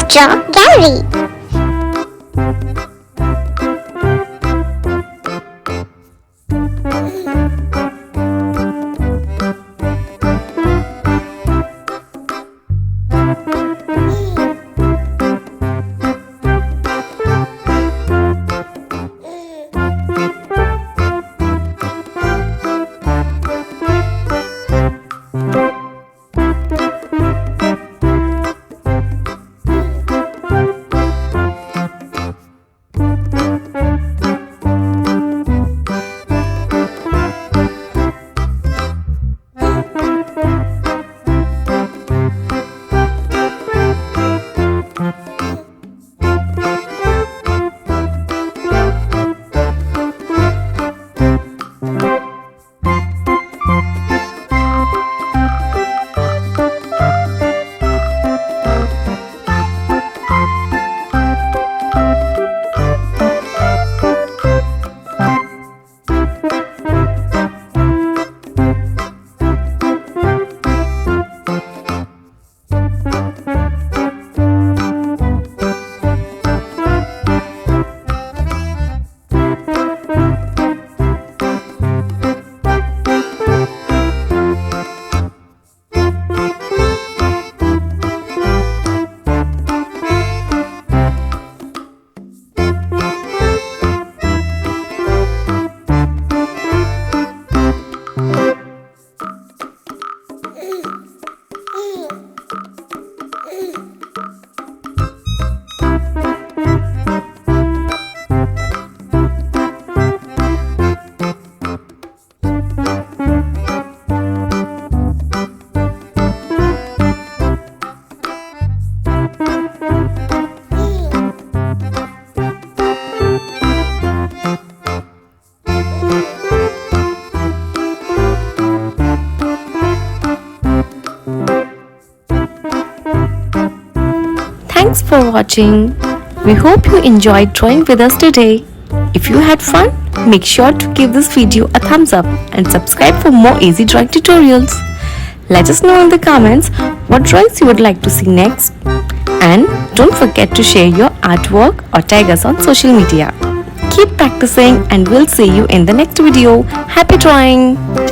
Draw Gallery. Thanks for watching. We hope you enjoyed drawing with us today. If you had fun, make sure to give this video a thumbs up and subscribe for more easy drawing tutorials. Let us know in the comments what drawings you would like to see next. And don't forget to share your artwork or tag us on social media. Keep practicing and we'll see you in the next video. Happy drawing!